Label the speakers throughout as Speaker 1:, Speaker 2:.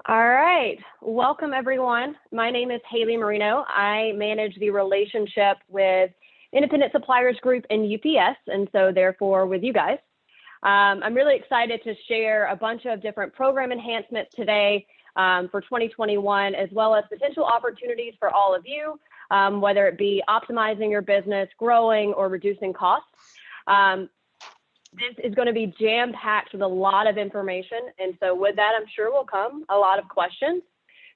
Speaker 1: All right, welcome everyone. My name is Haley Marino. I manage the relationship with Independent Suppliers Group and UPS, and so therefore with you guys. I'm really excited to share a bunch of different program enhancements today for 2021, as well as potential opportunities for all of you, whether it be optimizing your business, growing, or reducing costs. This is going to be jam-packed with a lot of information. And so with that, I'm sure will come a lot of questions.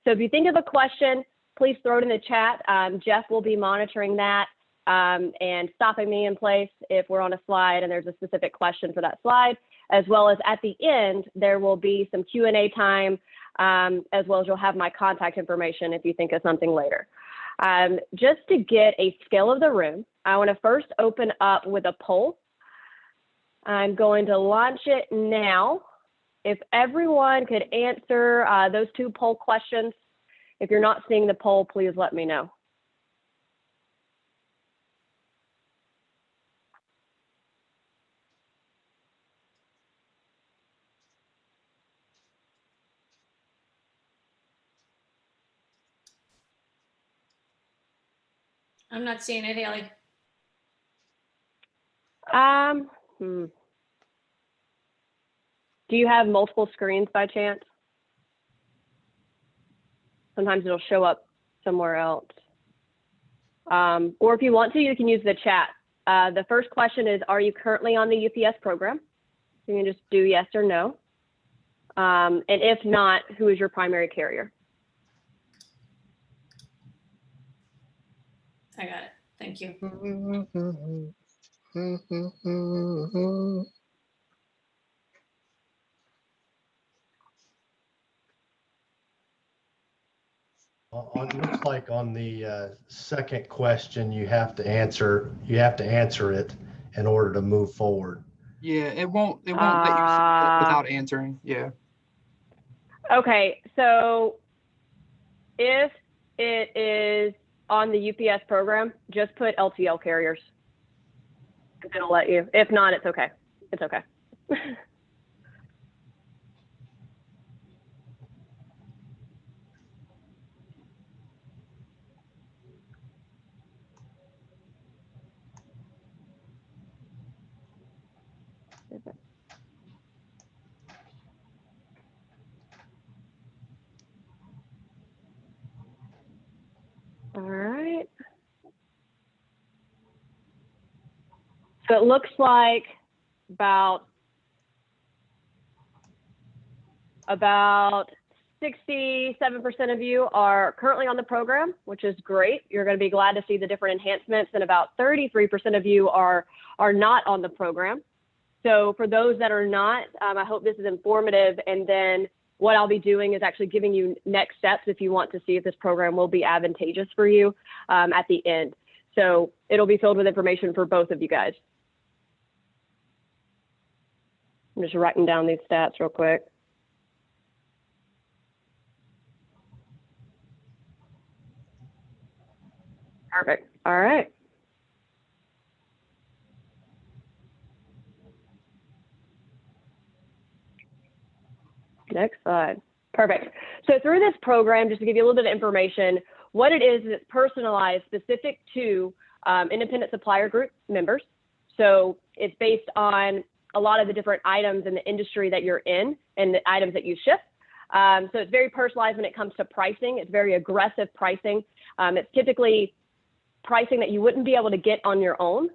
Speaker 1: So if you think of a question, please throw it in the chat. Jeff will be monitoring that and stopping me in place if we're on a slide and there's a specific question for that slide, as well as at the end, there will be some Q&A time, as well as you'll have my contact information if you think of something later. Just to get a scale of the room, I want to first open up with a poll. I'm going to launch it now. If everyone could answer those two poll questions. If you're not seeing the poll, please let me know.
Speaker 2: I'm not seeing it, Haley.
Speaker 1: Do you have multiple screens by chance? Sometimes it'll show up somewhere else. Or if you want to, you can use the chat. The first question is, are you currently on the UPS program? You can just do yes or no. And if not, who is your primary carrier?
Speaker 2: I got it. Thank you.
Speaker 3: It looks like on the second question, you have to answer it in order to move forward.
Speaker 4: Yeah, it won't let you submit without answering. Yeah.
Speaker 1: Okay, so if it is on the UPS program, just put LTL carriers. It'll let you. If not, it's okay. It's okay. All right. So it looks like about 67% of you are currently on the program, which is great. You're going to be glad to see the different enhancements, and about 33% of you are not on the program. So for those that are not, I hope this is informative. And then what I'll be doing is actually giving you next steps if you want to see if this program will be advantageous for you at the end. So it'll be filled with information for both of you guys. I'm just writing down these stats real quick. Perfect. All right. Next slide. Perfect. So through this program, just to give you a little bit of information, what it is it's personalized specific to Independent Supplier Group members. So it's based on a lot of the different items in the industry that you're in and the items that you ship. So it's very personalized when it comes to pricing. It's very aggressive pricing. It's typically pricing that you wouldn't be able to get on your own.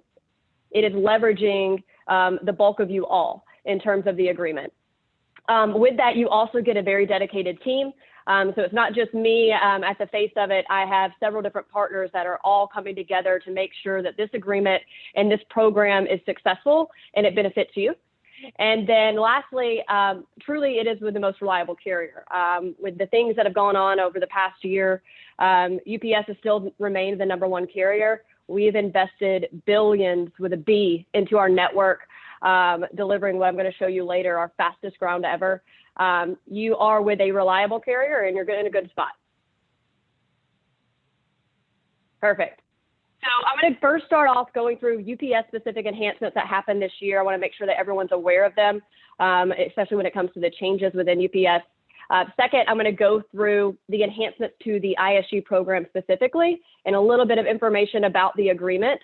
Speaker 1: It is leveraging the bulk of you all in terms of the agreement. With that, you also get a very dedicated team. So it's not just me at the face of it. I have several different partners that are all coming together to make sure that this agreement and this program is successful and it benefits you. And then lastly, truly it is with the most reliable carrier. With the things that have gone on over the past year, UPS has still remained the #1 carrier. We've invested billions with a B into our network, delivering what I'm going to show you later, our fastest ground ever. You are with a reliable carrier and you're in a good spot. Perfect. So I'm going to first start off going through UPS specific enhancements that happened this year. I want to make sure that everyone's aware of them, especially when it comes to the changes within UPS. Second, I'm going to go through the enhancements to the ISG program specifically and a little bit of information about the agreement.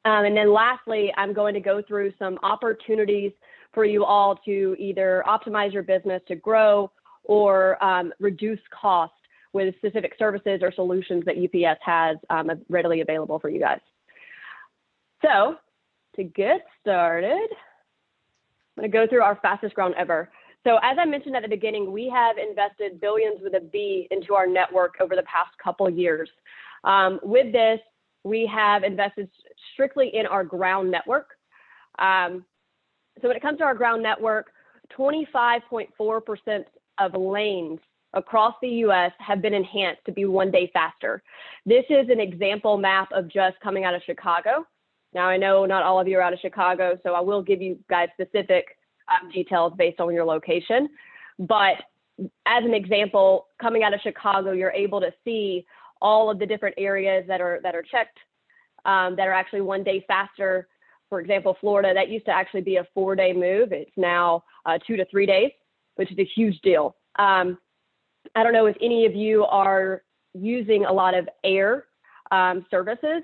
Speaker 1: And then lastly, I'm going to go through some opportunities for you all to either optimize your business to grow or reduce cost with specific services or solutions that UPS has readily available for you guys. So to get started, I'm going to go through our fastest ground ever. So as I mentioned at the beginning, we have invested billions with a B into our network over the past couple years. With this, we have invested strictly in our ground network. So when it comes to our ground network, 25.4% of lanes across the US have been enhanced to be 1 day faster. This is an example map of just coming out of Chicago. Now, I know not all of you are out of Chicago, so I will give you guys specific details based on your location. But as an example, coming out of Chicago, you're able to see all of the different areas that are checked, that are actually 1 day faster. For example, Florida, that used to actually be a 4 day move. It's now 2 to 3 days, which is a huge deal. I don't know if any of you are using a lot of air services.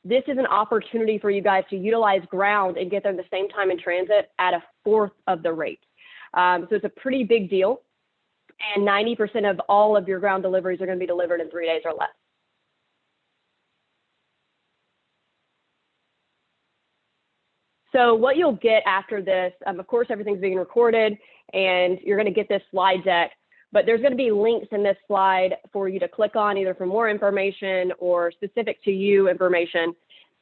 Speaker 1: This is an opportunity for you guys to utilize ground and get there the same time in transit at a fourth of the rate. So it's a pretty big deal. And 90% of all of your ground deliveries are going to be delivered in 3 days or less. So what you'll get after this, of course, everything's being recorded and you're going to get this slide deck, but there's going to be links in this slide for you to click on either for more information or specific to you information.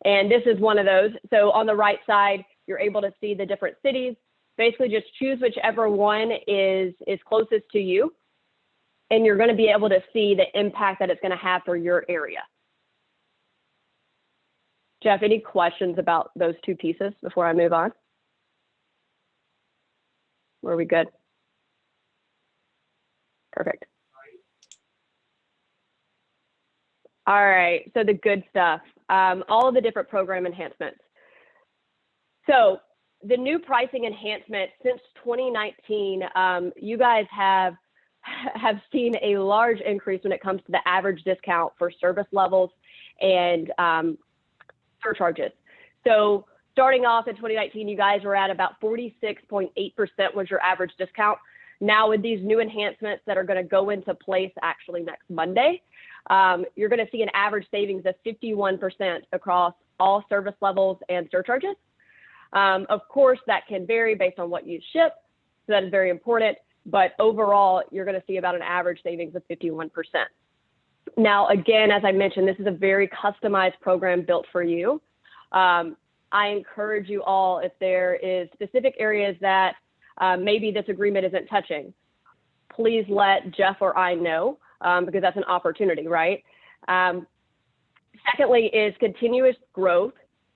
Speaker 1: And this is one of those. So on the right side, you're able to see the different cities. Basically just choose whichever one is closest to you. And you're going to be able to see the impact that it's going to have for your area. Jeff, any questions about those two pieces before I move on? Were we good? Perfect. All right, so the good stuff, all of the different program enhancements. So the new pricing enhancement since 2019, you guys have seen a large increase when it comes to the average discount for service levels and surcharges. So starting off in 2019, you guys were at about 46.8% was your average discount. Now with these new enhancements that are going to go into place actually next Monday, you're going to see an average savings of 51% across all service levels and surcharges. Of course, that can vary based on what you ship, so that is very important. But overall, you're going to see about an average savings of 51%. Now, again, as I mentioned, this is a very customized program built for you. I encourage you all, if there is specific areas that maybe this agreement isn't touching, please let Jeff or I know, because that's an opportunity, right? Secondly is continuous growth.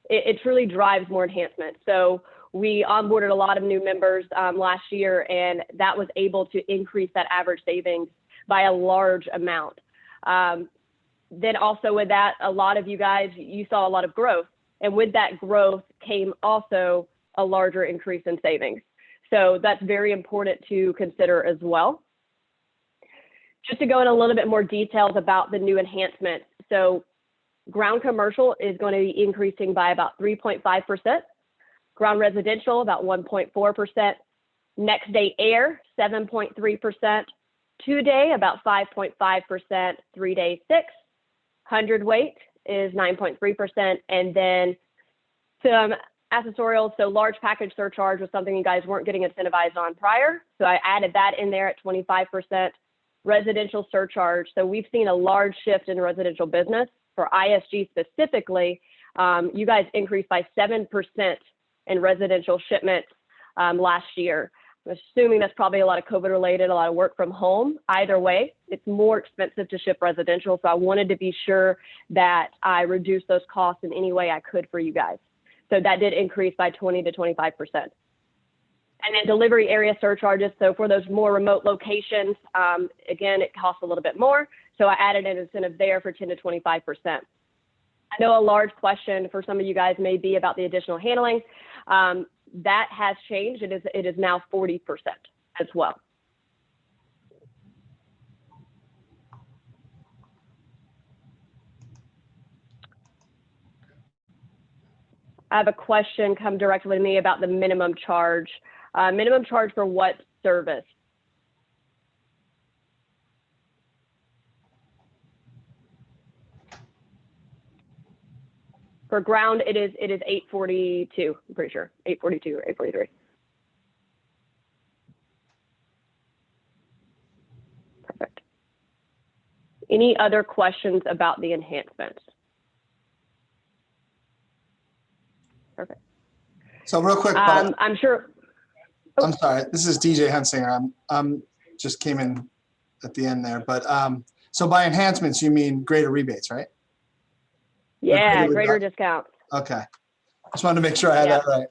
Speaker 1: It truly drives more enhancement. So we onboarded a lot of new members last year, and that was able to increase that average savings by a large amount. Then also with that, a lot of you guys, you saw a lot of growth. And with that growth came also a larger increase in savings. So that's very important to consider as well. Just to go in a little bit more details about the new enhancements. So ground commercial is going to be increasing by about 3.5%. Ground residential, about 1.4%. Next day air, 7.3%. 2 day, about 5.5%. 3 day 6. 100 weight is 9.3%. And then some accessorials, so large package surcharge was something you guys weren't getting incentivized on prior. So I added that in there at 25%. Residential surcharge. So we've seen a large shift in residential business. For ISG specifically, you guys increased by 7% in residential shipments last year. I'm assuming that's probably a lot of COVID related, a lot of work from home. Either way, it's more expensive to ship residential. So I wanted to be sure that I reduced those costs in any way I could for you guys. So that did increase by 20 to 25%. And then delivery area surcharges. So for those more remote locations, again, it costs a little bit more. So I added an incentive there for 10 to 25%. I know a large question for some of you guys may be about the additional handling. That has changed. It is now 40% as well. I have a question come directly to me about the minimum charge. Minimum charge for what service? For ground, it is $842. I'm pretty sure $842 or $843. Perfect. Any other questions about the enhancements? Perfect.
Speaker 5: So real quick,
Speaker 1: I'm sure. Oh.
Speaker 5: I'm sorry. This is DJ Hunsinger. I'm just came in at the end there, but so by enhancements you mean greater rebates, right?
Speaker 1: Yeah, greater discounts.
Speaker 5: Okay. Just wanted to make sure I had that right.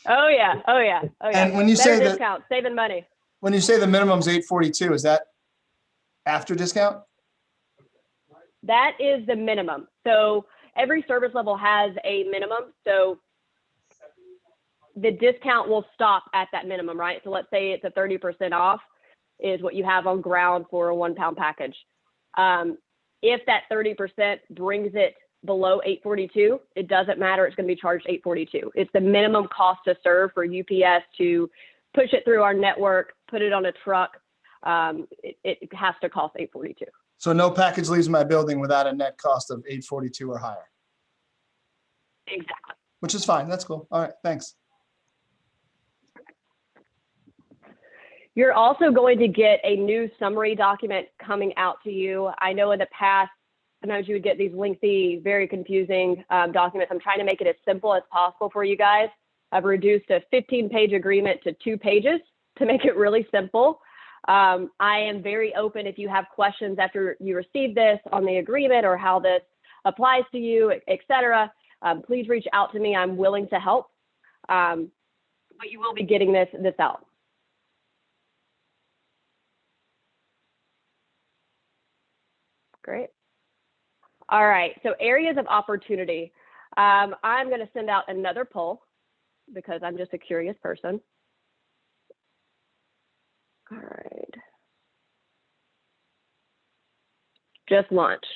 Speaker 1: Oh yeah. Oh yeah. Oh yeah.
Speaker 5: And when you
Speaker 1: better
Speaker 5: say
Speaker 1: discount, saving money.
Speaker 5: when you say the minimum's 842, is that after discount?
Speaker 1: That is the minimum. So every service level has a minimum. So the discount will stop at that minimum, right? So let's say it's a 30% off is what you have on ground for a 1 pound package. If that 30% brings it below 842, it doesn't matter. It's going to be charged 842. It's the minimum cost to serve for UPS to push it through our network, put it on a truck. It has to cost 842.
Speaker 5: So no package leaves my building without a net cost of 842 or higher.
Speaker 1: Exactly.
Speaker 5: Which is fine. That's cool. All right. Thanks.
Speaker 1: You're also going to get a new summary document coming out to you. I know in the past, sometimes you would get these lengthy, very confusing documents. I'm trying to make it as simple as possible for you guys. I've reduced a 15-page agreement to 2 pages to make it really simple. I am very open if you have questions after you receive this on the agreement or how this applies to you, et cetera. Please reach out to me. I'm willing to help. But you will be getting this out. Great. All right, so areas of opportunity. I'm going to send out another poll because I'm just a curious person. All right. Just launched.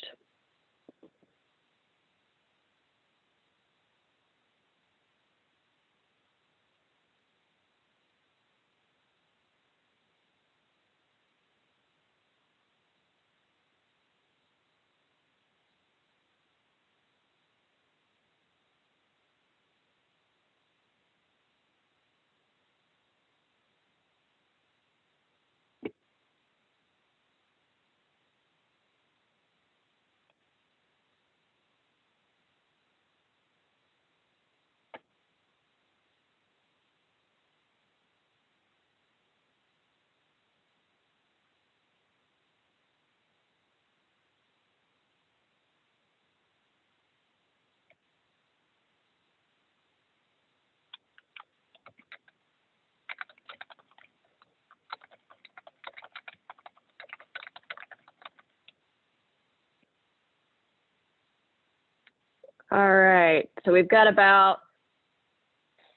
Speaker 1: All right, so we've got about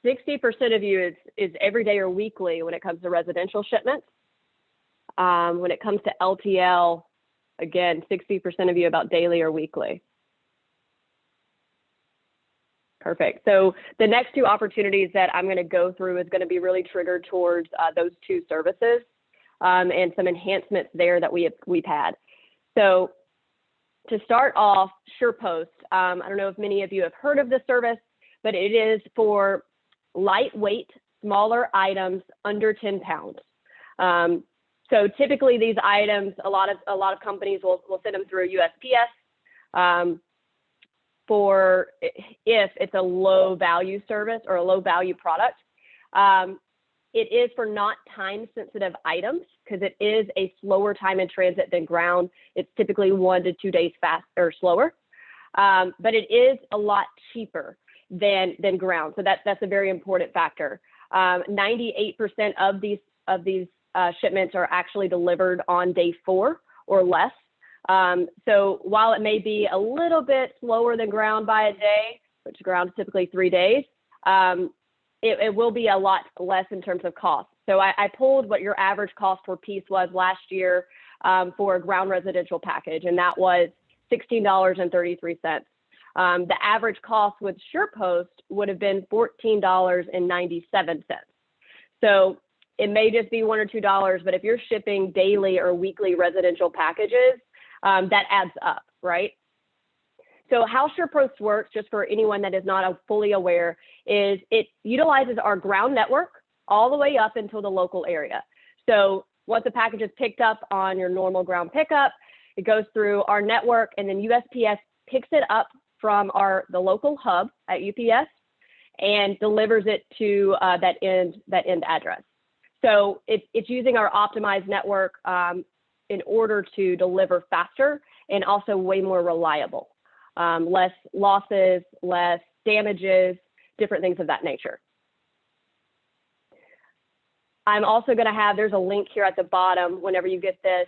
Speaker 1: 60% of you is every day or weekly when it comes to residential shipments. When it comes to LTL, again, 60% of you about daily or weekly. Perfect. So the next 2 opportunities that I'm going to go through is going to be really triggered towards those 2 services and some enhancements there that we've had. So to start off, SurePost. I don't know if many of you have heard of this service, but it is for lightweight, smaller items under 10 pounds. So typically these items, a lot of companies will send them through USPS for if it's a low value service or a low value product. It is for not time sensitive items because it is a slower time in transit than ground. It's typically 1 to 2 days fast or slower, but it is a lot cheaper than ground. So that's a very important factor. 98% of these shipments are actually delivered on day 4 or less. So while it may be a little bit slower than ground by a day, which ground is typically 3 days, it will be a lot less in terms of cost. So I pulled what your average cost per piece was last year for a ground residential package, and that was $16.33. The average cost with SurePost would have been $14.97. So it may just be $1 or $2, but if you're shipping daily or weekly residential packages, that adds up, right? So how SurePost works, just for anyone that is not fully aware, is it utilizes our ground network all the way up until the local area. So once the package is picked up on your normal ground pickup, it goes through our network, and then USPS picks it up from the local hub at UPS and delivers it to that end address. So it's using our optimized network in order to deliver faster and also way more reliable. Less losses, less damages, different things of that nature. I'm also going to have, there's a link here at the bottom whenever you get this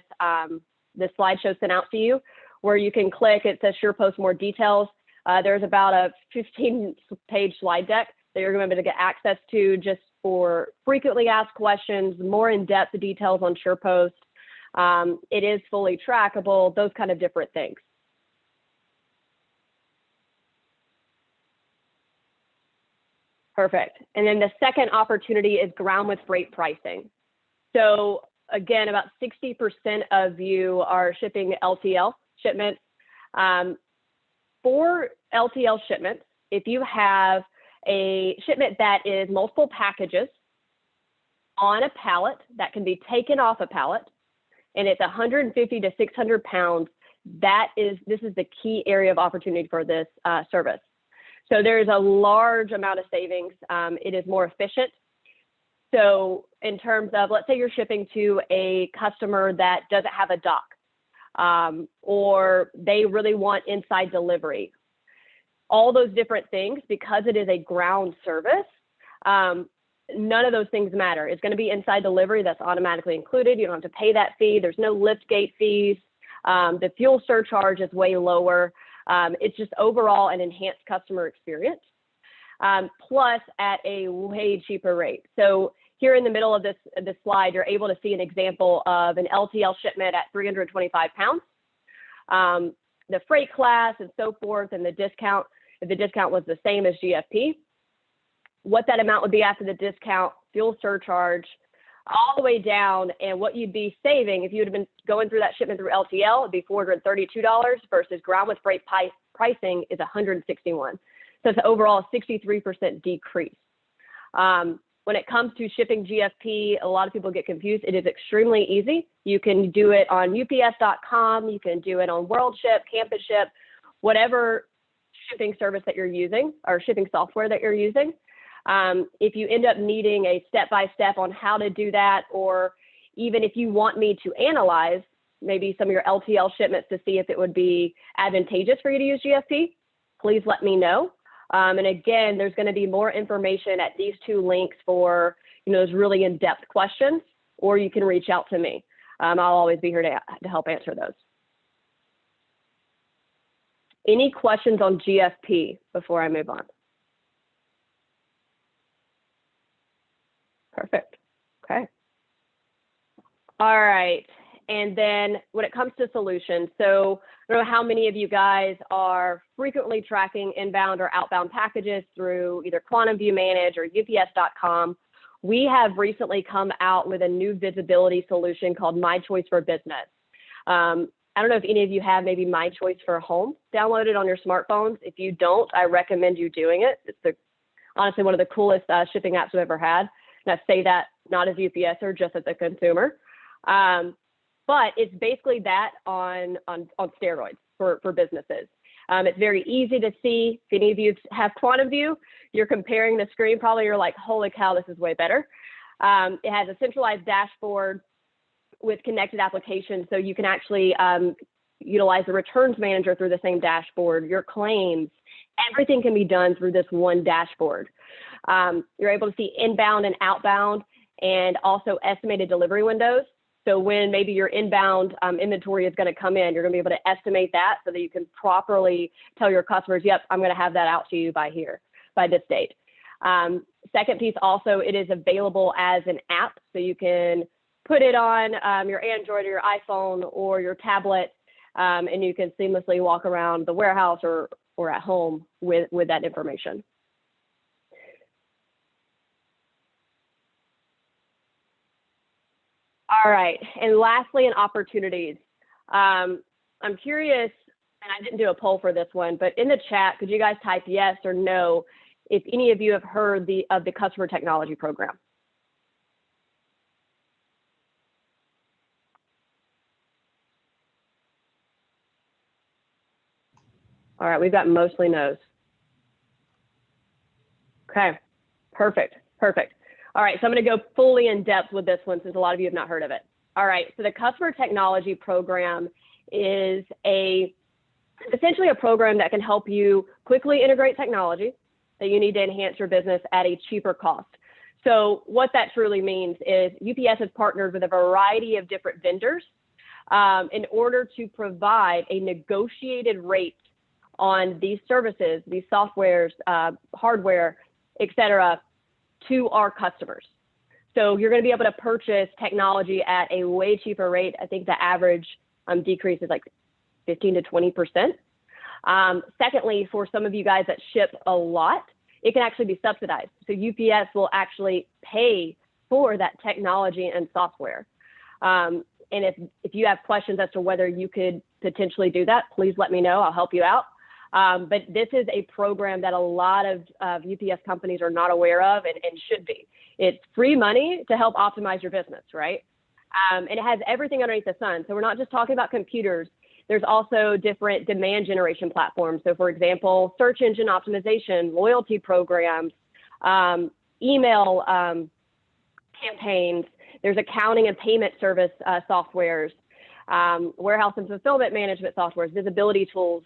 Speaker 1: slideshow sent out to you, where you can click, it says SurePost more details. There's about a 15-page slide deck that you're going to be able to get access to just for frequently asked questions, more in-depth details on SurePost. It is fully trackable, those kind of different things. Perfect. And then the second opportunity is ground with freight pricing. So again, about 60% of you are shipping LTL shipments. For LTL shipments, if you have a shipment that is multiple packages on a pallet that can be taken off a pallet, and it's 150 to 600 pounds, this is the key area of opportunity for this service. So there's a large amount of savings. It is more efficient. So in terms of, let's say you're shipping to a customer that doesn't have a dock, or they really want inside delivery. All those different things, because it is a ground service, none of those things matter. It's going to be inside delivery. That's automatically included. You don't have to pay that fee. There's no lift gate fees. The fuel surcharge is way lower. It's just overall an enhanced customer experience, plus at a way cheaper rate. So here in the middle of this slide, you're able to see an example of an LTL shipment at 325 pounds, the freight class and so forth, and the discount, if the discount was the same as GFP, what that amount would be after the discount, fuel surcharge, all the way down, and what you'd be saving if you would have been going through that shipment through LTL, it'd be $432 versus ground with freight pricing is $161. So it's overall a 63% decrease. When it comes to shipping GFP, a lot of people get confused. It is extremely easy. You can do it on UPS.com. You can do it on WorldShip, Campus Ship, whatever shipping service that you're using or shipping software that you're using. If you end up needing a step-by-step on how to do that, or even if you want me to analyze maybe some of your LTL shipments to see if it would be advantageous for you to use GFP, please let me know. And again, there's going to be more information at these two links for those really in-depth questions, or you can reach out to me. I'll always be here to help answer those. Any questions on GFP before I move on? Perfect. Okay. All right. And then when it comes to solutions, so I don't know how many of you guys are frequently tracking inbound or outbound packages through either Quantum View Manage or UPS.com. We have recently come out with a new visibility solution called My Choice for Business. I don't know if any of you have maybe My Choice for Home downloaded on your smartphones. If you don't, I recommend you doing it. It's honestly one of the coolest shipping apps I've ever had. And I say that not as UPSer, just as a consumer. But it's basically that on steroids for businesses. It's very easy to see. If any of you have Quantum View, you're comparing the screen, probably you're like, holy cow, this is way better. It has a centralized dashboard with connected applications, so you can actually utilize the returns manager through the same dashboard, your claims, everything can be done through this one dashboard. You're able to see inbound and outbound, and also estimated delivery windows. So when maybe your inbound inventory is going to come in, you're going to be able to estimate that so that you can properly tell your customers, yep, I'm going to have that out to you by this date. Second piece also, it is available as an app. So you can put it on your Android or your iPhone or your tablet, and you can seamlessly walk around the warehouse or or at home with that information. All right, and lastly, in opportunities. I'm curious, and I didn't do a poll for this one, but in the chat, could you guys type yes or no if any of you have heard of the customer technology program? All right, we've got mostly no's. Okay, perfect. All right, so I'm going to go fully in depth with this one since a lot of you have not heard of it. All right, so the customer technology program is essentially a program that can help you quickly integrate technology that you need to enhance your business at a cheaper cost. So what that truly means is UPS has partnered with a variety of different vendors in order to provide a negotiated rate on these services, these softwares, hardware, et cetera, to our customers. So you're going to be able to purchase technology at a way cheaper rate. I think the average decrease is like 15 to 20%. Secondly, for some of you guys that ship a lot, it can actually be subsidized. So UPS will actually pay for that technology and software. And if you have questions as to whether you could potentially do that, please let me know. I'll help you out. But this is a program that a lot of UPS companies are not aware of and should be. It's free money to help optimize your business, right? And it has everything underneath the sun. So we're not just talking about computers. There's also different demand generation platforms. So for example, search engine optimization, loyalty programs, email campaigns. There's accounting and payment service softwares, warehouse and fulfillment management softwares, visibility tools.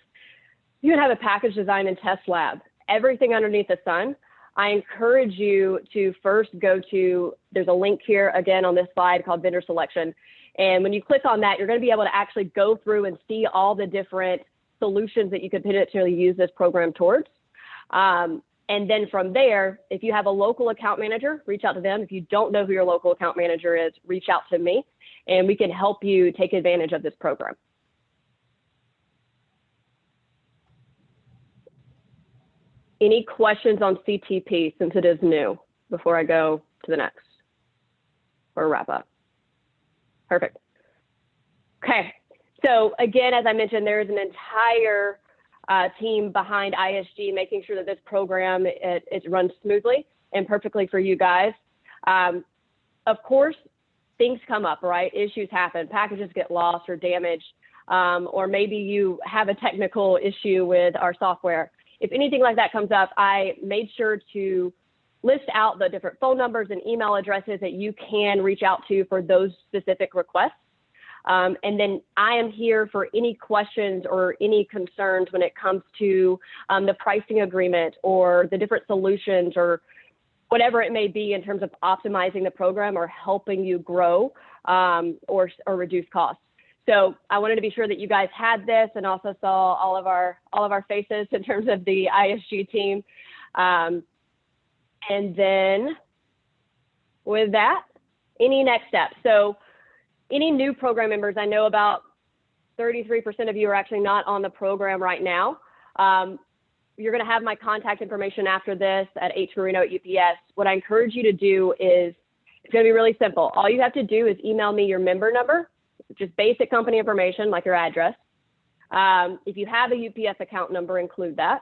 Speaker 1: You can have a package design and test lab, everything underneath the sun. I encourage you to first go to, there's a link here again on this slide called vendor selection. And when you click on that, you're going to be able to actually go through and see all the different solutions that you could potentially use this program towards. And then from there, if you have a local account manager, reach out to them. If you don't know who your local account manager is, reach out to me and we can help you take advantage of this program. Any questions on CTP since it is new before I go to the next or wrap up? Perfect. Okay. So again, as I mentioned, there is an entire team behind ISG making sure that this program it runs smoothly and perfectly for you guys. Of course, things come up, right? Issues happen. Packages get lost or damaged, or maybe you have a technical issue with our software. If anything like that comes up, I made sure to list out the different phone numbers and email addresses that you can reach out to for those specific requests. And then I am here for any questions or any concerns when it comes to the pricing agreement or the different solutions or whatever it may be in terms of optimizing the program or helping you grow or reduce costs. So I wanted to be sure that you guys had this and also saw all of our faces in terms of the ISG team. And then with that, any next steps? So any new program members, I know about 33% of you are actually not on the program right now. You're going to have my contact information after this at hmarino@UPS. What I encourage you to do is, it's going to be really simple. All you have to do is email me your member number, just basic company information like your address. If you have a UPS account number, include that.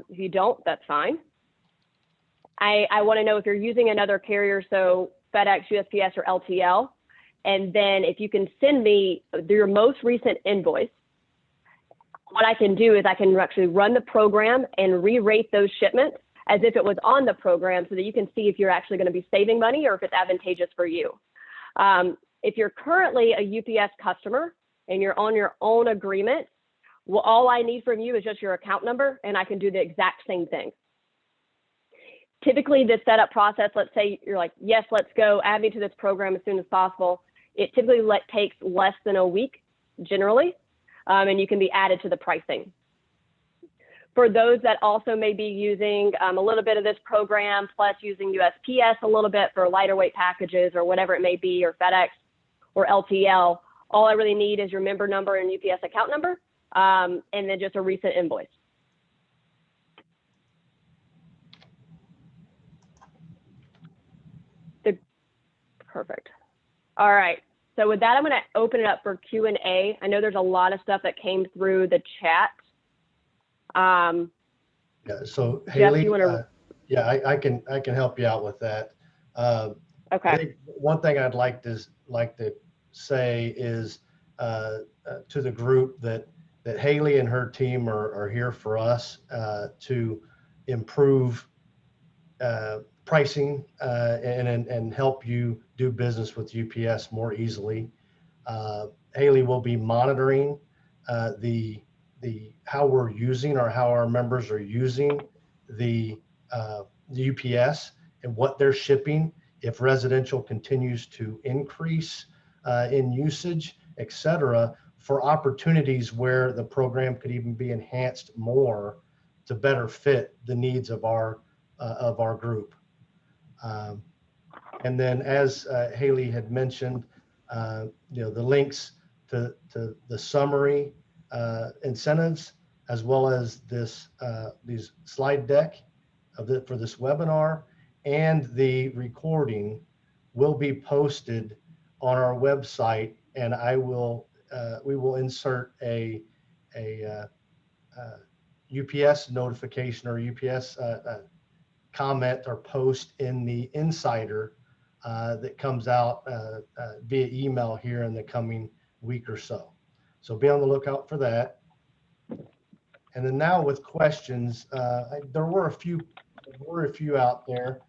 Speaker 1: If you don't, that's fine. I want to know if you're using another carrier, so FedEx, USPS, or LTL. And then if you can send me your most recent invoice, what I can do is I can actually run the program and re-rate those shipments as if it was on the program so that you can see if you're actually going to be saving money or if it's advantageous for you. If you're currently a UPS customer and you're on your own agreement, well, all I need from you is just your account number and I can do the exact same thing. Typically, this setup process, let's say you're like, yes, let's go, add me to this program as soon as possible. It typically takes less than a week, generally, and you can be added to the pricing. For those that also may be using a little bit of this program, plus using USPS a little bit for lighter weight packages or whatever it may be, or FedEx or LTL, all I really need is your member number and UPS account number, and then just a recent invoice. Perfect. All right. So with that, I'm going to open it up for Q&A. I know there's a lot of stuff that came through the chat.
Speaker 3: Yeah, so
Speaker 1: Jeff,
Speaker 3: Haley,
Speaker 1: you wanna...
Speaker 3: yeah, I can help you out with that. I
Speaker 1: Okay.
Speaker 3: think one thing I'd like to say is to the group that Haley and her team are here for us to improve pricing and help you do business with UPS more easily. Haley will be monitoring the how we're using or how our members are using the UPS and what they're shipping. If residential continues to increase in usage, et cetera, for opportunities where the program could even be enhanced more to better fit the needs of our group. And then, as Haley had mentioned, the links to the summary incentives, as well as these slide deck for this webinar, and the recording will be posted on our website, and we will insert a UPS notification or UPS comment or post in the Insider that comes out via email here in the coming week or so. So be on the lookout for that. And then now with questions, there were a few out there.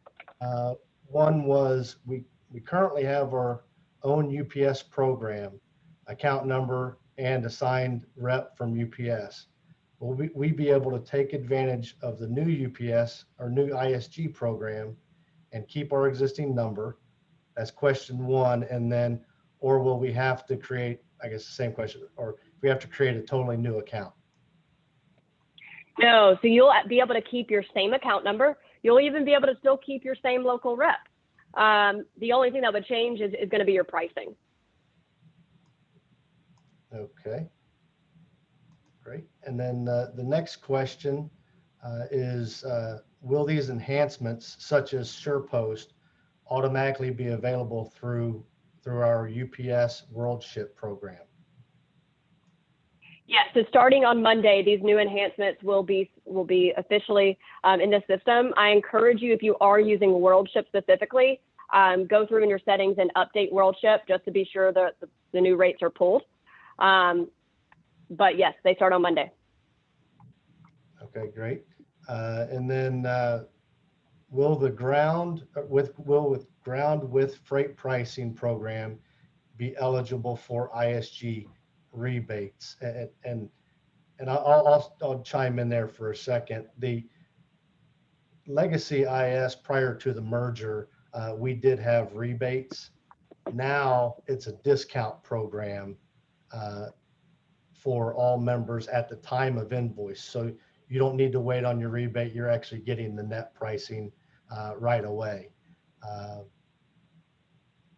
Speaker 3: One was we currently have our own UPS program, account number, and assigned rep from UPS. Will we be able to take advantage of the new UPS or new ISG program and keep our existing number? That's question one. And then, or will we have to create, I guess the same question, or if we have to create a totally new account?
Speaker 1: No, so you'll be able to keep your same account number. You'll even be able to still keep your same local rep. The only thing that would change is going to be your pricing.
Speaker 3: Okay. Great. And then the next question is, will these enhancements, such as SurePost, automatically be available through our UPS WorldShip program?
Speaker 1: Yeah, so starting on Monday, these new enhancements will be officially in the system. I encourage you, if you are using WorldShip specifically, go through in your settings and update WorldShip just to be sure that the new rates are pulled. But yes, they start on Monday.
Speaker 3: Okay, great. And then will the ground with freight pricing program be eligible for ISG rebates? And I'll chime in there for a second. The legacy IS prior to the merger, we did have rebates. Now it's a discount program for all members at the time of invoice. So you don't need to wait on your rebate. You're actually getting the net pricing right away.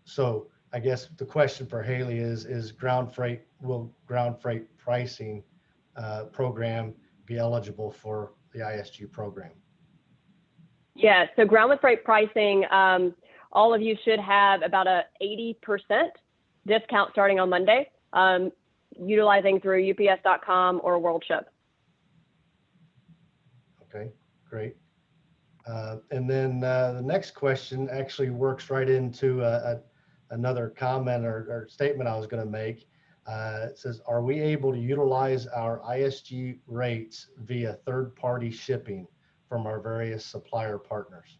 Speaker 3: So I guess the question for Haley is will ground freight pricing program be eligible for the ISG program?
Speaker 1: Yeah, so ground with freight pricing, all of you should have about a 80% discount starting on Monday, utilizing through ups.com or WorldShip. Okay, great.
Speaker 3: And then the next question actually works right into another comment or statement I was going to make. It says, are we able to utilize our ISG rates via third-party shipping from our various supplier partners?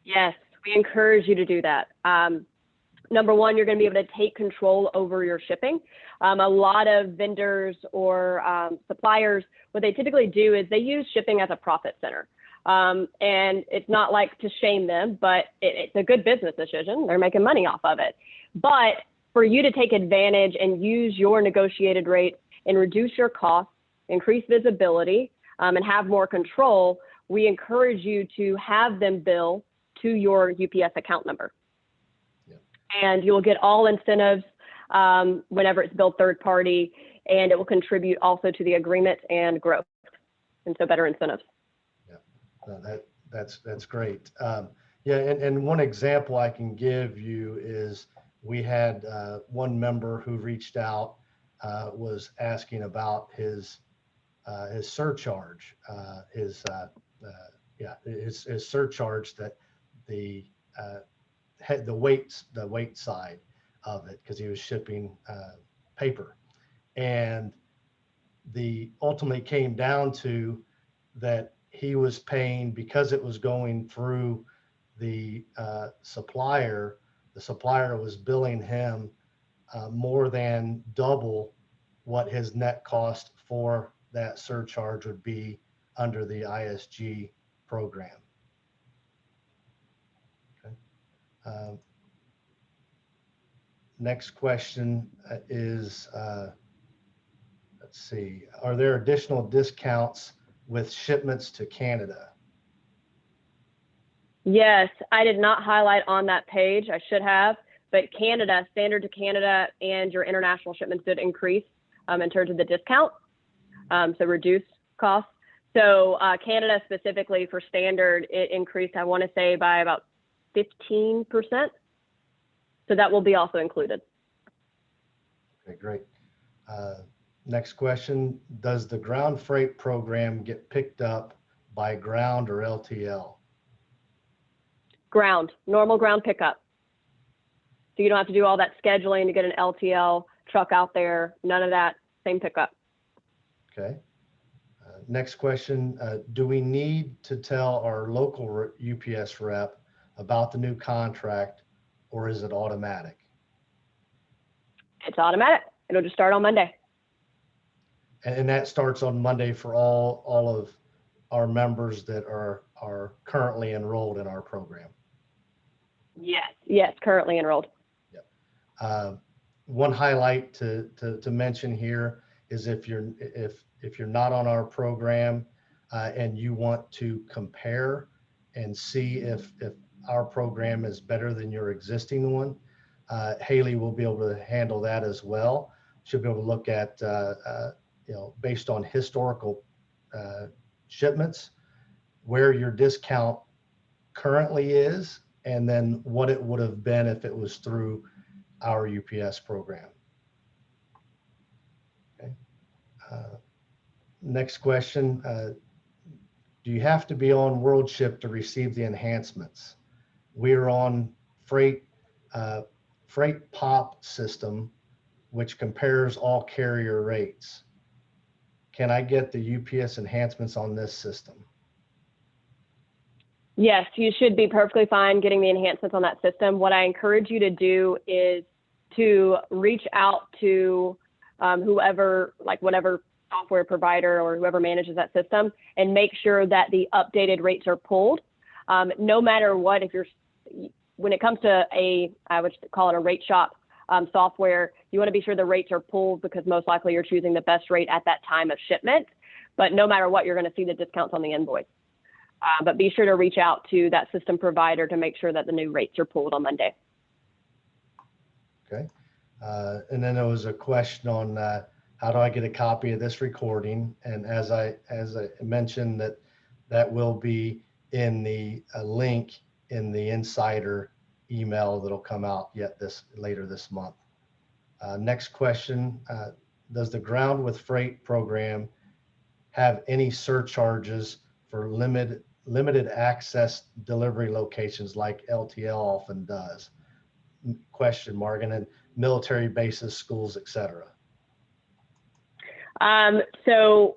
Speaker 1: Yes, we encourage you to do that. Number one, you're going to be able to take control over your shipping. A lot of vendors or suppliers, what they typically do is they use shipping as a profit center. And it's not like to shame them, but it's a good business decision. They're making money off of it. But for you to take advantage and use your negotiated rate and reduce your costs, increase visibility, and have more control, we encourage you to have them bill to your UPS account number. And you'll get all incentives whenever it's billed third party, and it will contribute also to the agreement and growth, and so better incentives.
Speaker 3: Yeah, no, that's great. Yeah, and one example I can give you is we had one member who reached out, was asking about his surcharge, his surcharge, that the had the weight side of it, because he was shipping paper, and the ultimately came down to that he was paying, because it was going through the supplier. The supplier was billing him more than double what his net cost for that surcharge would be under the ISG program. Okay. Next question is, let's see, are there additional discounts with shipments to Canada?
Speaker 1: Yes, I did not highlight on that page. I should have, but Canada, standard to Canada, and your international shipments did increase in terms of the discount, so reduced costs. So Canada specifically for standard, it increased, I want to say, by about 15%. So that will be also included.
Speaker 3: Okay, great. Next question, does the ground freight program get picked up by ground or LTL?
Speaker 1: Ground, normal ground pickup. So you don't have to do all that scheduling to get an LTL truck out there, none of that, same pickup.
Speaker 3: Okay. Next question, do we need to tell our local UPS rep about the new contract, or is it automatic?
Speaker 1: It's automatic. It'll just start on Monday.
Speaker 3: And that starts on Monday for all of our members that are currently enrolled in our program.
Speaker 1: Yes, currently enrolled.
Speaker 3: Yep. One highlight to mention here is if you're not on our program and you want to compare and see if our program is better than your existing one, Haley will be able to handle that as well. She'll be able to look at based on historical shipments, where your discount currently is, and then what it would have been if it was through our UPS program. Okay. Next question, do you have to be on WorldShip to receive the enhancements? We're on Freight POP system, which compares all carrier rates. Can I get the UPS enhancements on this system?
Speaker 1: Yes, you should be perfectly fine getting the enhancements on that system. What I encourage you to do is to reach out to whoever, like whatever software provider or whoever manages that system, and make sure that the updated rates are pulled. No matter what, when it comes to I would call it a rate shop software, you want to be sure the rates are pulled, because most likely you're choosing the best rate at that time of shipment. But no matter what, you're going to see the discounts on the invoice. But be sure to reach out to that system provider to make sure that the new rates are pulled on Monday.
Speaker 3: Okay. And then there was a question on how do I get a copy of this recording? And as I mentioned, that will be in the link in the insider email that'll come out later this month. Next question, does the Ground with Freight program have any surcharges for limited access delivery locations like LTL often does? Question mark. And then military bases, schools, etc.
Speaker 1: So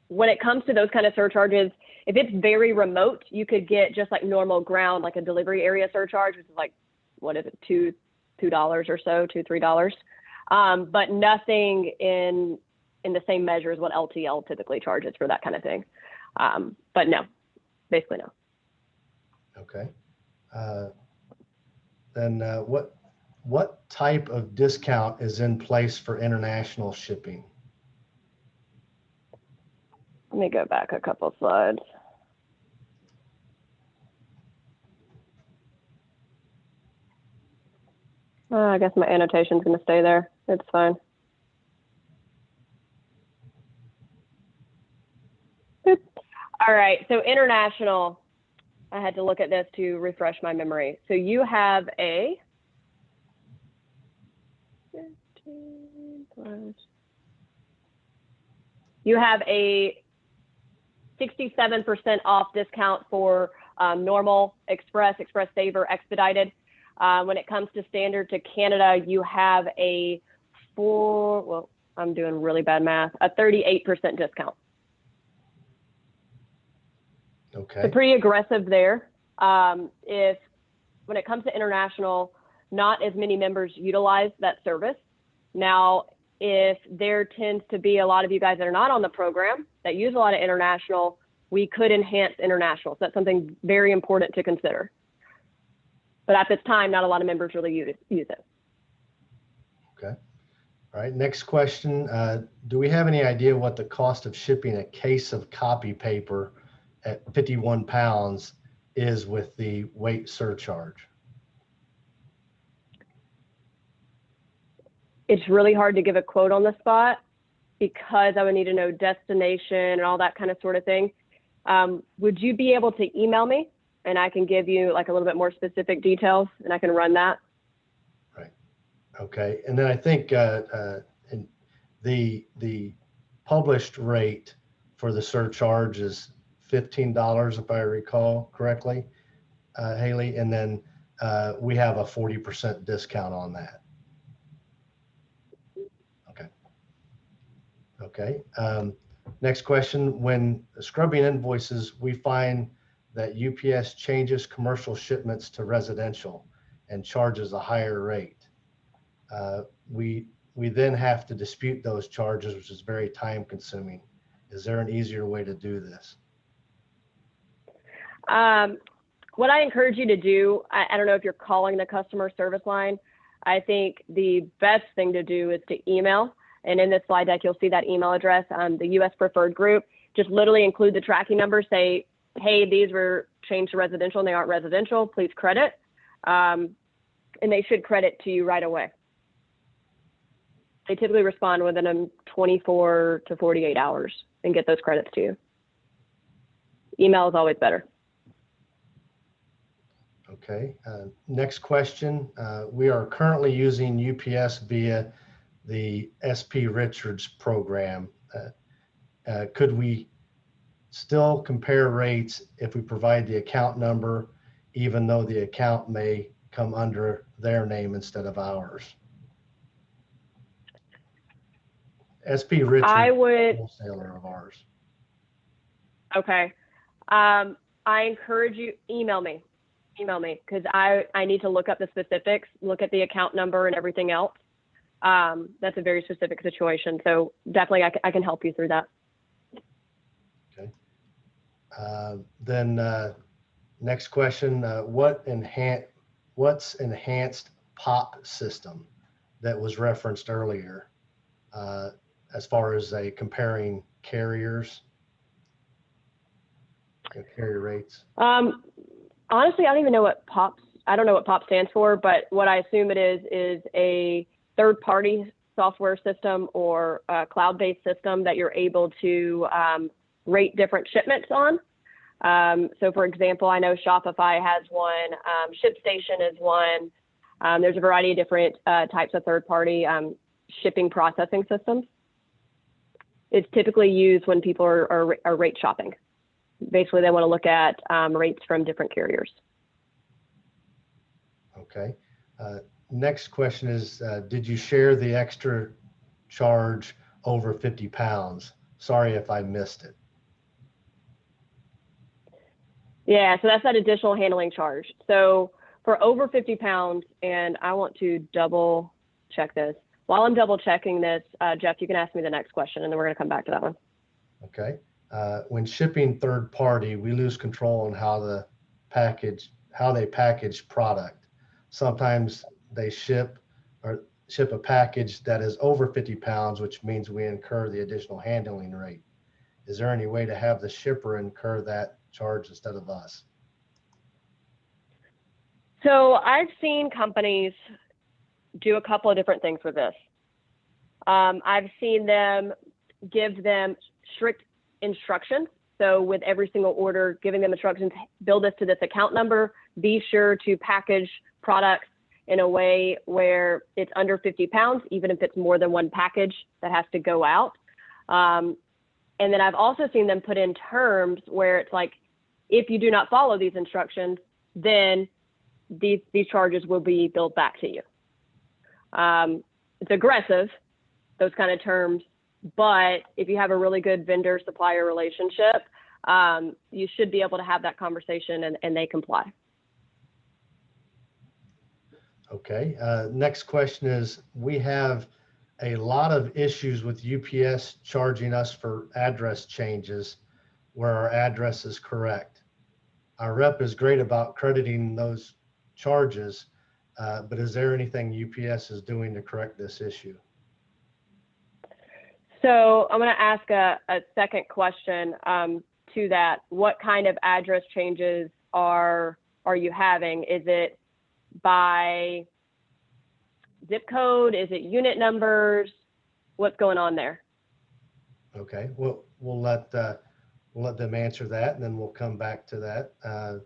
Speaker 1: when it comes to those kind of surcharges, if it's very remote, you could get just like normal ground, like a delivery area surcharge, which is like, what is it, $2 or so, $2-3. But nothing in the same measure as what LTL typically charges for that kind of thing. But no, basically no.
Speaker 3: Okay. Then what type of discount is in place for international shipping?
Speaker 1: Let me go back a couple slides. I guess my annotation's going to stay there. It's fine. Boop. All right, so international. I had to look at this to refresh my memory. So you have a 67% off discount for normal, express, express saver, expedited. When it comes to standard to Canada, you have a I'm doing really bad math, a 38% discount.
Speaker 3: Okay.
Speaker 1: So pretty aggressive there. If when it comes to international, not as many members utilize that service. Now, if there tends to be a lot of you guys that are not on the program that use a lot of international, we could enhance international. So that's something very important to consider. But at this time, not a lot of members really use it.
Speaker 3: Okay. All right. Next question. Do we have any idea what the cost of shipping a case of copy paper at 51 pounds is with the weight surcharge?
Speaker 1: It's really hard to give a quote on the spot because I would need to know destination and all that kind of sort of thing. Would you be able to email me and I can give you like a little bit more specific details and I can run that?
Speaker 3: Right. Okay. And then I think in the published rate for the surcharge is $15, if I recall correctly, Haley. And then we have a 40% discount on that. Okay. Next question. When scrubbing invoices, we find that UPS changes commercial shipments to residential and charges a higher rate. We then have to dispute those charges, which is very time consuming. Is there an easier way to do this?
Speaker 1: What I encourage you to do, I don't know if you're calling the customer service line. I think the best thing to do is to email. And in this slide deck, you'll see that email address, the US Preferred Group. Just literally include the tracking number, say, hey, these were changed to residential and they aren't residential, please credit. And they should credit to you right away. They typically respond within 24 to 48 hours and get those credits to you. Email is always better.
Speaker 3: Okay. Next question. We are currently using UPS via the SP Richards program. Could we still compare rates if we provide the account number, even though the account may come under their name instead of ours? SP Richards is a wholesaler of ours.
Speaker 1: Okay. I encourage you, email me because I need to look up the specifics, look at the account number and everything else. That's a very specific situation. So definitely I can help you through that.
Speaker 3: Okay. Then next question, what's enhanced POP system that was referenced earlier as far as comparing carriers, carrier rates?
Speaker 1: Honestly, I don't even know what I don't know what POP stands for, but what I assume it is a third-party software system or a cloud-based system that you're able to rate different shipments on. So for example, I know Shopify has one, ShipStation is one. There's a variety of different types of third-party shipping processing systems. It's typically used when people are rate shopping. Basically, they want to look at rates from different carriers.
Speaker 3: Okay. Next question is, did you share the extra charge over 50 pounds? Sorry if I missed it.
Speaker 1: Yeah, so that's that additional handling charge. So for over 50 pounds, and I want to double check this. While I'm double checking this, Jeff, you can ask me the next question and then we're going to come back to that one.
Speaker 3: Okay. When shipping third party, we lose control on how they package product. Sometimes they ship a package that is over 50 pounds, which means we incur the additional handling rate. Is there any way to have the shipper incur that charge instead of us?
Speaker 1: So I've seen companies do a couple of different things with this. I've seen them give them strict instructions. So with every single order, giving them instructions, bill this to this account number, be sure to package products in a way where it's under 50 pounds, even if it's more than one package that has to go out. And then I've also seen them put in terms where it's like, if you do not follow these instructions, then these charges will be billed back to you. It's aggressive, those kind of terms, but if you have a really good vendor-supplier relationship, you should be able to have that conversation and they comply.
Speaker 3: Okay, next question is, we have a lot of issues with UPS charging us for address changes where our address is correct. Our rep is great about crediting those charges, but is there anything UPS is doing to correct this issue?
Speaker 1: So I'm going to ask a second question to that. What kind of address changes are you having? Is it by zip code? Is it unit numbers? What's going on there?
Speaker 3: Okay, we'll let them answer that, and then we'll come back to that.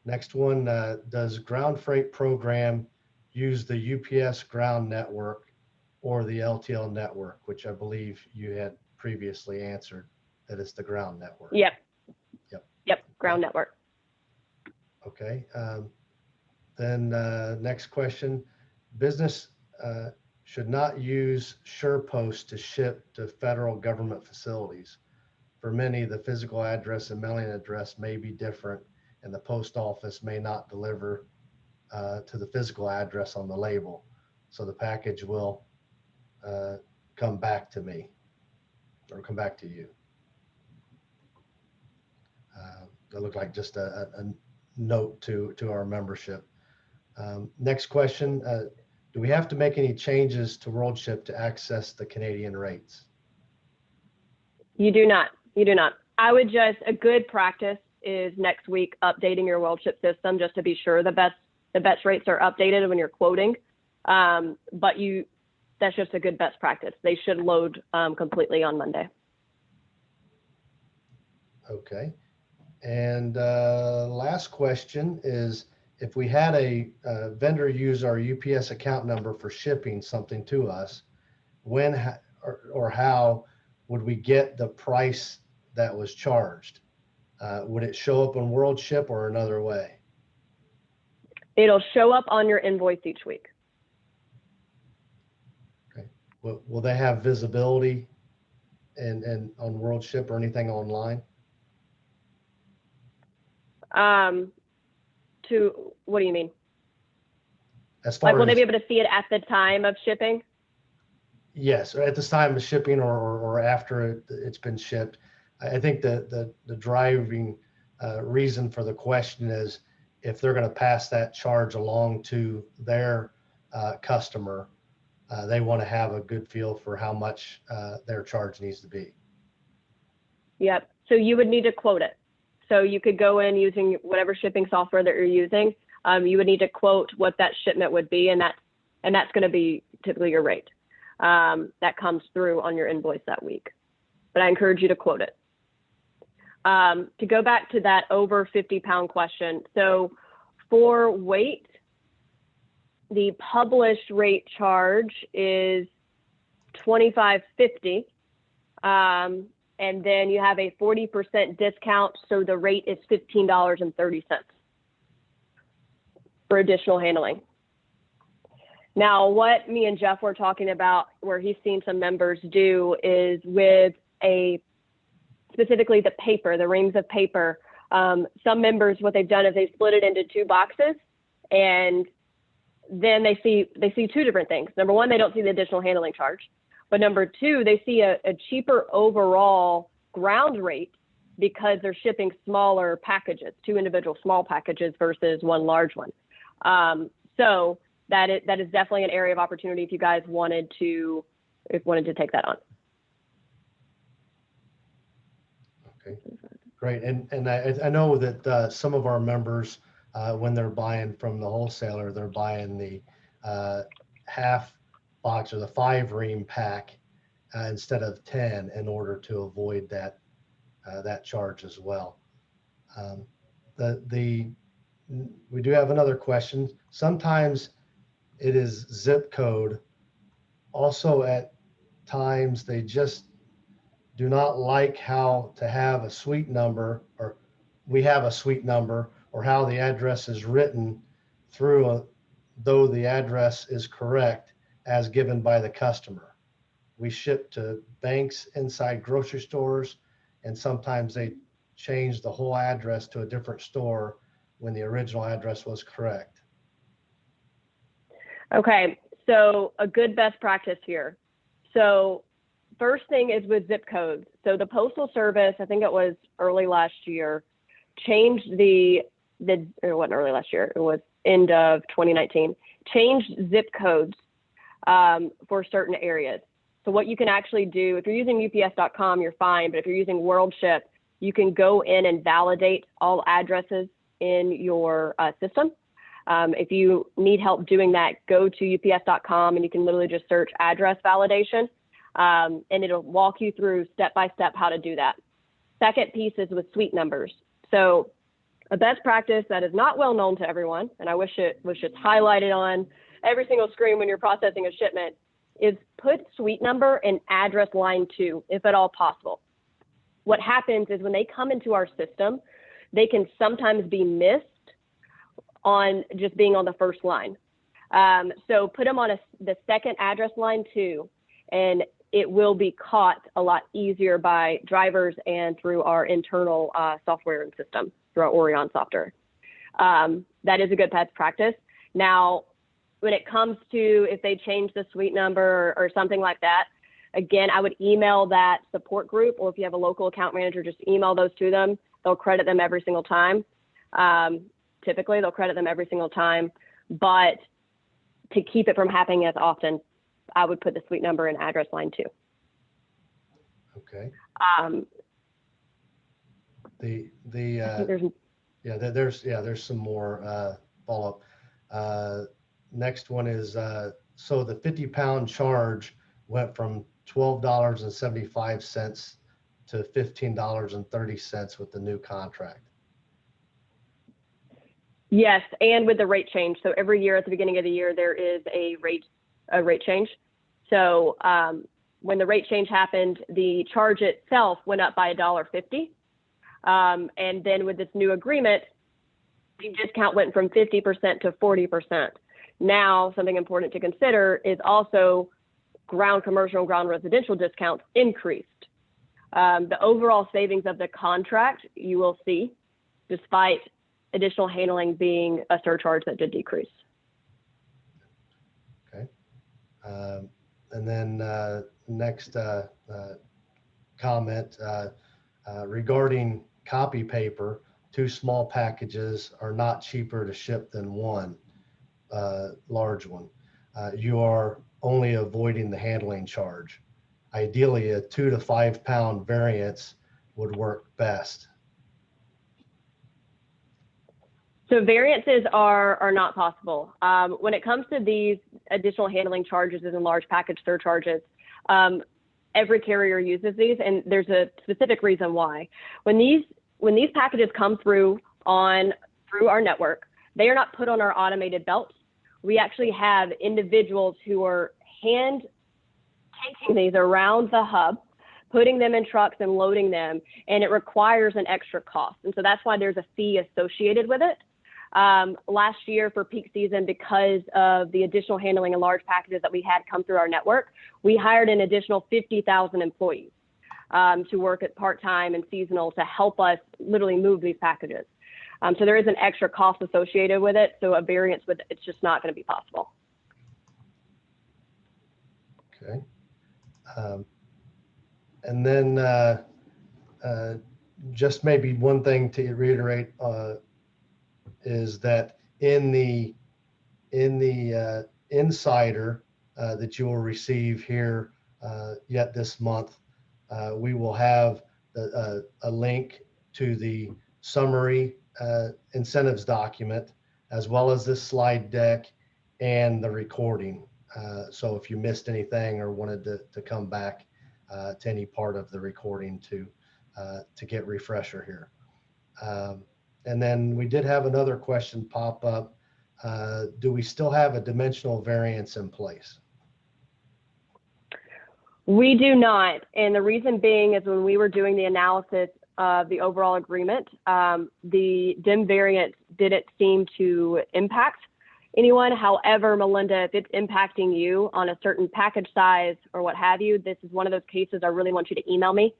Speaker 3: Next one, does ground freight program use the UPS ground network or the LTL network, which I believe you had previously answered that it's the ground network?
Speaker 1: Yep, ground network.
Speaker 3: Okay. Then next question, business should not use SurePost to ship to federal government facilities. For many, the physical address and mailing address may be different, and the post office may not deliver to the physical address on the label. So the package will come back to me or come back to you. That looked like just a note to our membership. Next question, do we have to make any changes to WorldShip to access the Canadian rates?
Speaker 1: You do not. You do not. I would just, a good practice is next week updating your WorldShip system just to be sure the best rates are updated when you're quoting. But that's just a good best practice. They should load completely on Monday.
Speaker 3: Okay. And last question is, if we had a vendor use our UPS account number for shipping something to us, when or how would we get the price that was charged? Would it show up on WorldShip or another way?
Speaker 1: It'll show up on your invoice each week.
Speaker 3: Okay. Will they have visibility and on WorldShip or anything online?
Speaker 1: To what do you mean?
Speaker 3: As far
Speaker 1: Like, will
Speaker 3: as,
Speaker 1: they be able to see it at the time of shipping?
Speaker 3: yes, or at this time of shipping or after it's been shipped. I think the driving reason for the question is if they're going to pass that charge along to their customer, they want to have a good feel for how much their charge needs to be.
Speaker 1: Yep. So you would need to quote it. So you could go in using whatever shipping software that you're using. You would need to quote what that shipment would be, and that's going to be typically your rate that comes through on your invoice that week. But I encourage you to quote it. To go back to that over 50-pound question. So for weight, the published rate charge is $25.50. And then you have a 40% discount. So the rate is $15.30 for additional handling. Now, what me and Jeff were talking about, where he's seen some members do, is with specifically the paper, the rings of paper. Some members, what they've done is they split it into two boxes, and then they see two different things. Number one, they don't see the additional handling charge. But number two, they see a cheaper overall ground rate because they're shipping smaller packages, two individual small packages versus one large one. So that is definitely an area of opportunity if you guys wanted to take that on.
Speaker 3: Okay, great. And I know that some of our members, when they're buying from the wholesaler, they're buying the half box or the 5 ream pack instead of 10 in order to avoid that that charge as well. We do have another question. Sometimes it is zip code. Also at times they just do not like how to have a suite number, or we have a suite number, or how the address is written through though the address is correct as given by the customer. We ship to banks inside grocery stores, and sometimes they change the whole address to a different store when the original address was correct.
Speaker 1: Okay, so a good best practice here. So first thing is with zip codes. So the Postal Service, I think it was early last year, changed it wasn't early last year, it was end of 2019, changed zip codes for certain areas. So what you can actually do, if you're using UPS.com, you're fine, but if you're using WorldShip, you can go in and validate all addresses in your system. If you need help doing that, go to UPS.com and you can literally just search address validation, and it'll walk you through step-by-step how to do that. Second piece is with suite numbers. So a best practice that is not well known to everyone, and I wish it was just highlighted on every single screen when you're processing a shipment, is put suite number in address line 2, if at all possible. What happens is when they come into our system, they can sometimes be missed on just being on the first line. So put them on the second address line 2, and it will be caught a lot easier by drivers and through our internal software and system, through our Orion software. That is a good best practice. Now, when it comes to if they change the suite number or something like that, again, I would email that support group, or if you have a local account manager, just email those to them. They'll credit them every single time. Typically, they'll credit them every single time, but to keep it from happening as often, I would put the suite number in address line 2.
Speaker 3: Okay.
Speaker 1: I think
Speaker 3: There's some more follow-up. Next one is, so the 50-pound charge went from $12.75 to $15.30 with the new contract.
Speaker 1: Yes, and with the rate change. So every year at the beginning of the year, there is a rate change. So when the rate change happened, the charge itself went up by $1.50. And then with this new agreement, the discount went from 50% to 40%. Now, something important to consider is also ground commercial and ground residential discounts increased. The overall savings of the contract, you will see, despite additional handling being a surcharge that did decrease.
Speaker 3: Okay. And then next comment regarding copy paper, 2 small packages are not cheaper to ship than 1 large one. You are only avoiding the handling charge. Ideally, a 2 to 5 pound variance would work best.
Speaker 1: So variances are not possible. When it comes to these additional handling charges and large package surcharges, every carrier uses these, and there's a specific reason why. When these packages come through our network, they are not put on our automated belts. We actually have individuals who are hand taking these around the hub, putting them in trucks and loading them, and it requires an extra cost. And so that's why there's a fee associated with it. Last year for peak season, because of the additional handling and large packages that we had come through our network, we hired an additional 50,000 employees to work at part-time and seasonal to help us literally move these packages. So there is an extra cost associated with it. So a variance with it's just not going to be possible.
Speaker 3: Okay. And then just maybe one thing to reiterate is that in the insider that you will receive here yet this month, we will have a link to the summary incentives document, as well as this slide deck and the recording So if you missed anything or wanted to come back to any part of the recording to get refresher here. And then we did have another question pop up. Do we still have a dimensional variance in place?
Speaker 1: We do not. And the reason being is when we were doing the analysis of the overall agreement, the dim variance didn't seem to impact anyone. However, Melinda, if it's impacting you on a certain package size or what have you, this is one of those cases I really want you to email me.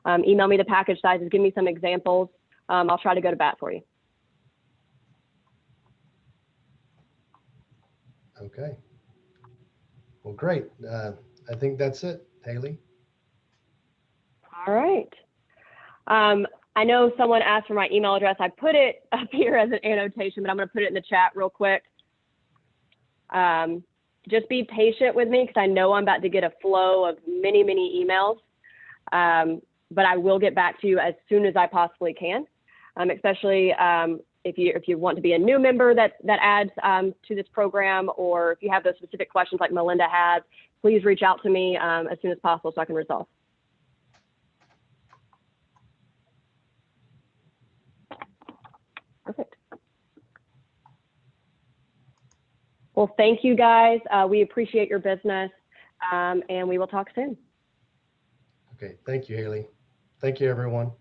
Speaker 1: Email me the package sizes, give me some examples. I'll try to go to bat for you.
Speaker 3: Okay. Well, great. I think that's it, Haley.
Speaker 1: All right. I know someone asked for my email address. I put it up here as an annotation, but I'm going to put it in the chat real quick. Just be patient with me because I know I'm about to get a flow of many, many emails. But I will get back to you as soon as I possibly can, especially if you want to be a new member that adds to this program, or if you have those specific questions like Melinda has, please reach out to me as soon as possible so I can resolve. Perfect. Well, thank you guys. We appreciate your business, and we will talk soon.
Speaker 3: Okay, thank you, Haley. Thank you, everyone.